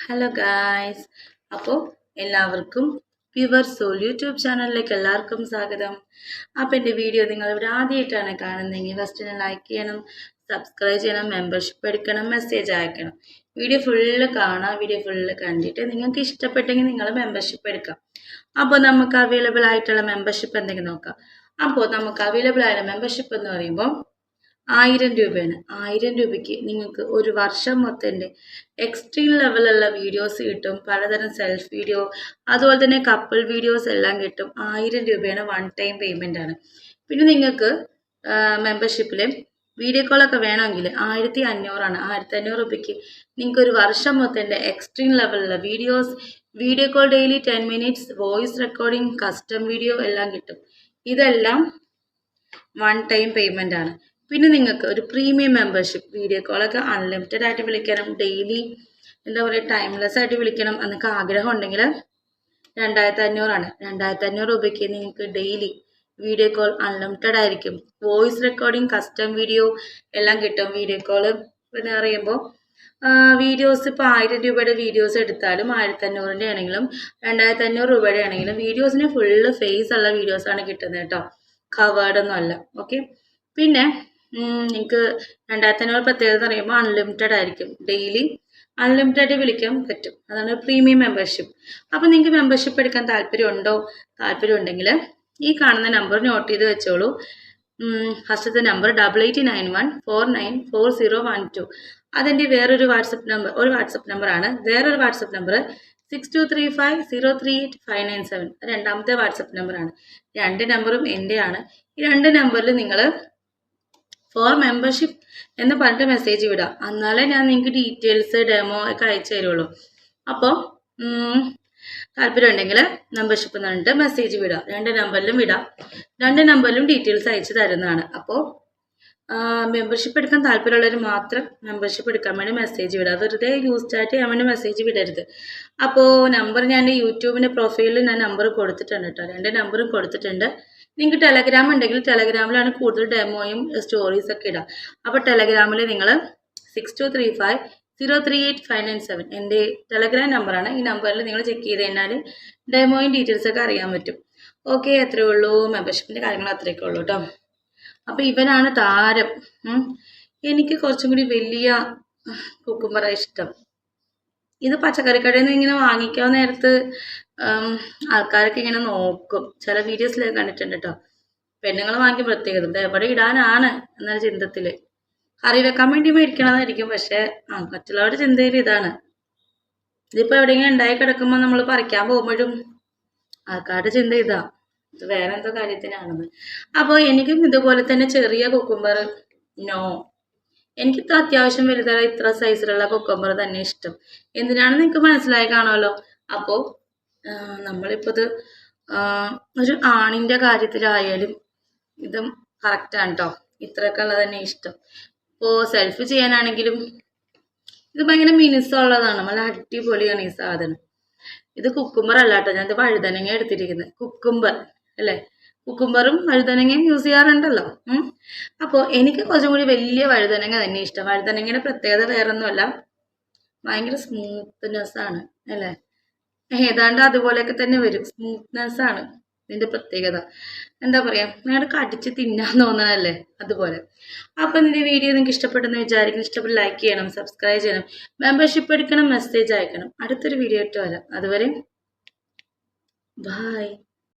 Hello guys. അപ്പോൾ എല്ലാവർക്കും pure soul YouTube ചാനലിലേക്ക് എല്ലാവർക്കും സ്വാഗതം. അപ്പോൾ എൻ്റെ വീഡിയോ നിങ്ങളിവിടെ ആദ്യമായിട്ടാണ് കാണുന്നതെങ്കിൽ ഫസ്റ്റ് ലൈക്ക് ചെയ്യണം, സബ്സ്ക്രൈബ് ചെയ്യണം, മെമ്പർഷിപ്പ് എടുക്കണം, മെസ്സേജ് അയക്കണം. വീഡിയോ ഫുള്ള് കാണാം. വീഡിയോ ഫുള്ള് കണ്ടിട്ട് നിങ്ങൾക്ക് ഇഷ്ടപ്പെട്ടെങ്കിൽ നിങ്ങൾ മെമ്പർഷിപ്പ് എടുക്കാം. അപ്പോൾ നമുക്ക് അവൈലബിൾ ആയിട്ടുള്ള മെമ്പർഷിപ്പ് എന്തെങ്കിലും നോക്കാം. അപ്പോൾ നമുക്ക് അവൈലബിൾ ആയ മെമ്പർഷിപ്പ് എന്ന് പറയുമ്പോൾ 1000 രൂപയാണ്. 1000 രൂപയ്ക്ക് നിങ്ങൾക്ക് ഒരു വർഷം മൊത്തത്തിൻ്റെ എക്സ്ട്രീം ലെവലുള്ള വീഡിയോസ് കിട്ടും. പലതരം സെൽഫ് വീഡിയോ, അതുപോലെ തന്നെ കപ്പിൾ വീഡിയോസ് എല്ലാം കിട്ടും. 1000 രൂപയാണ്, വൺ ടൈം പേയ്മെൻ്റ് ആണ്. പിന്നെ നിങ്ങൾക്ക് മെമ്പർഷിപ്പിൽ വീഡിയോ കോളൊക്കെ വേണമെങ്കിൽ 1500 ആണ്. 1500 രൂപയ്ക്ക് നിങ്ങൾക്ക് ഒരു വർഷം മൊത്തത്തിൻ്റെ എക്സ്ട്രീം ലെവലുള്ള video call daily 10 minutes, voice recording, custom video എല്ലാം കിട്ടും. ഇതെല്ലാം വൺ ടൈം പേയ്മെൻ്റ് ആണ്. പിന്നെ നിങ്ങൾക്ക് ഒരു പ്രീമിയം മെമ്പർഷിപ്പ്, വീഡിയോ കോളൊക്കെ അൺലിമിറ്റഡ് ആയിട്ട് വിളിക്കണം, ഡെയിലി എന്താ പറയുക ടൈംലെസ് ആയിട്ട് വിളിക്കണം എന്നൊക്കെ ആഗ്രഹം ഉണ്ടെങ്കിൽ 2500 ആണ്. 2500 രൂപയ്ക്ക് നിങ്ങൾക്ക് ഡെയിലി വീഡിയോ കോൾ അൺലിമിറ്റഡ് ആയിരിക്കും. വോയിസ് റെക്കോർഡിംഗ്, കസ്റ്റം വീഡിയോ എല്ലാം കിട്ടും. വീഡിയോ കോള് പിന്നെ പറയുമ്പോൾ വീഡിയോസ് ഇപ്പോൾ 1000 രൂപയുടെ വീഡിയോസ് എടുത്താലും 1500 ആണെങ്കിലും 2500 രൂപയുടെ ആണെങ്കിലും വീഡിയോസിന് ഫുള്ള് ഫേസ് ഉള്ള വീഡിയോസാണ് കിട്ടുന്നത് കേട്ടോ, കവേർഡൊന്നും അല്ല. ഓക്കെ. പിന്നെ നിങ്ങൾക്ക് 2500 പ്രത്യേകത എന്ന് പറയുമ്പോൾ അൺലിമിറ്റഡ് ആയിരിക്കും. ഡെയിലി അൺലിമിറ്റഡ് വിളിക്കാൻ പറ്റും. അതാണ് പ്രീമിയം മെമ്പർഷിപ്പ്. അപ്പോൾ നിങ്ങൾക്ക് മെമ്പർഷിപ്പ് എടുക്കാൻ താല്പര്യം ഉണ്ടെങ്കിൽ ഈ കാണുന്ന നമ്പർ നോട്ട് ചെയ്ത് വെച്ചോളൂ. ഫസ്റ്റത്തെ നമ്പർ 8891494012. അതെൻ്റെ വേറൊരു വാട്സപ്പ് നമ്പറാണ്. വേറൊരു വാട്സപ്പ് നമ്പർ 6235038597. രണ്ടാമത്തെ വാട്സപ്പ് നമ്പറാണ്. രണ്ട് നമ്പറും എൻ്റെയാണ്. ഈ രണ്ട് നമ്പറിൽ നിങ്ങൾ ഫോർ മെമ്പർഷിപ്പ് എന്ന് പറഞ്ഞിട്ട് മെസ്സേജ് വിടാം. എന്നാലേ ഞാൻ നിങ്ങൾക്ക് ഡീറ്റെയിൽസ് ഡെമോ ഒക്കെ അയച്ചു തരുള്ളൂ. അപ്പോൾ താല്പര്യം ഉണ്ടെങ്കിൽ മെമ്പർഷിപ്പ് എന്ന് പറഞ്ഞിട്ട് മെസ്സേജ് വിടാം. രണ്ട് നമ്പറിലും വിടാം. രണ്ട് നമ്പറിലും ഡീറ്റെയിൽസ് അയച്ചു തരുന്നതാണ്. അപ്പോൾ മെമ്പർഷിപ്പ് എടുക്കാൻ താല്പര്യമുള്ളവർ മാത്രം മെമ്പർഷിപ്പ് എടുക്കാൻ വേണ്ടി മെസ്സേജ് വിടുക. വെറുതെ ചാറ്റ് ചെയ്യാൻ വേണ്ടി മെസ്സേജ് വിടരുത്. അപ്പോൾ നമ്പർ ഞാൻ യൂട്യൂബിൻ്റെ പ്രൊഫൈലിൽ ഞാൻ നമ്പർ കൊടുത്തിട്ടുണ്ട് കേട്ടോ. രണ്ട് നമ്പറും കൊടുത്തിട്ടുണ്ട്. നിങ്ങൾക്ക് ടെലഗ്രാം ഉണ്ടെങ്കിൽ ടെലഗ്രാമിലാണ് കൂടുതൽ ഡെമോയും സ്റ്റോറീസൊക്കെ ഇടാം. അപ്പോൾ ടെലഗ്രാമിൽ നിങ്ങൾ 6235038597 എൻ്റെ ടെലഗ്രാം നമ്പറാണ്. ഈ നമ്പറിൽ നിങ്ങൾ ചെക്ക് ചെയ്ത് കഴിഞ്ഞാൽ ഡെമോയും ഡീറ്റെയിൽസൊക്കെ അറിയാൻ പറ്റും. ഓക്കെ, അത്രയേ ഉള്ളൂ. മെമ്പർഷിപ്പിൻ്റെ കാര്യങ്ങൾ അത്രയൊക്കെ ഉള്ളൂ കേട്ടോ. അപ്പോൾ ഇവനാണ് താരം. എനിക്ക് കുറച്ചും കൂടി വലിയ കുക്കുംബറാണ് ഇഷ്ടം. ഇത് പച്ചക്കറിക്കടയിൽ നിന്ന് ഇങ്ങനെ വാങ്ങിക്കാൻ നേരത്ത് ആൾക്കാരൊക്കെ ഇങ്ങനെ നോക്കും. ചില വീഡിയോസിലൊക്കെ കണ്ടിട്ടുണ്ട് കേട്ടോ. പെണ്ണുങ്ങൾ വാങ്ങിക്കും പ്രത്യേകത. ഇത് എവിടെ ഇടാനാണ് എന്നൊരു ചിന്തത്തിൽ കറി വെക്കാൻ വേണ്ടി മേടിക്കണമെന്നായിരിക്കും. പക്ഷേ മറ്റുള്ളവരുടെ ചിന്തയിൽ ഇതാണ്. ഇതിപ്പോൾ എവിടെയെങ്കിലും ഉണ്ടായി കിടക്കുമ്പോൾ നമ്മൾ പറിക്കാൻ പോകുമ്പോഴും ആൾക്കാരുടെ ചിന്ത ഇതാ, ഇത് വേറെ എന്തോ കാര്യത്തിനാണെന്ന്. അപ്പോൾ എനിക്കും ഇതുപോലെ തന്നെ ചെറിയ കുക്കുംബർ എനിക്കിത്ര അത്യാവശ്യം വലുതായ ഇത്ര സൈസിലുള്ള കുക്കുംബർ തന്നെ ഇഷ്ടം. എന്തിനാണെന്ന് നിങ്ങൾക്ക് മനസ്സിലായി കാണുമല്ലോ. അപ്പോൾ നമ്മളിപ്പോൾ ഇത് ഒരു ആണിൻ്റെ കാര്യത്തിലായാലും ഇതും കറക്റ്റാണ് കേട്ടോ. ഇത്രയൊക്കെ ഉള്ളത് തന്നെ ഇഷ്ടം. ഇപ്പോൾ സെൽഫി ചെയ്യാനാണെങ്കിലും ഇത് ഭയങ്കര മിനുസമുള്ളതാണ്. നല്ല അടിപൊളിയാണ് ഈ സാധനം. ഇത് കുക്കുംബർ അല്ല കേട്ടോ, ഞാനിത് വഴുതനങ്ങ എടുത്തിരിക്കുന്നത്. കുക്കുംബർ അല്ലേ, കുക്കുംബറും വഴുതനങ്ങയും യൂസ് ചെയ്യാറുണ്ടല്ലോ. അപ്പോൾ എനിക്ക് കുറച്ചും കൂടി വലിയ വഴുതനങ്ങ തന്നെ ഇഷ്ടം. വഴുതനങ്ങയുടെ പ്രത്യേകത വേറൊന്നുമല്ല, ഭയങ്കര സ്മൂത്ത്നെസ്സാണ് അല്ലേ. ഏതാണ്ട് അതുപോലെയൊക്കെ തന്നെ വരും. സ്മൂത്ത്നെസ്സാണ് ഇതിൻ്റെ പ്രത്യേകത. എന്താ പറയുക, ഞങ്ങളുടെ കടിച്ച് തിന്നാൻ തോന്നണല്ലേ അതുപോലെ. അപ്പം ഇതിൻ്റെ വീഡിയോ നിങ്ങൾക്ക് ഇഷ്ടപ്പെട്ടെന്ന് വിചാരിക്കണം. ഇഷ്ടപ്പെട്ട് ലൈക്ക് ചെയ്യണം, സബ്സ്ക്രൈബ് ചെയ്യണം, മെമ്പർഷിപ്പ് എടുക്കണം, മെസ്സേജ് അയക്കണം. അടുത്തൊരു വീഡിയോ ഇട്ട് വരാം. അതുവരെ ബായ്.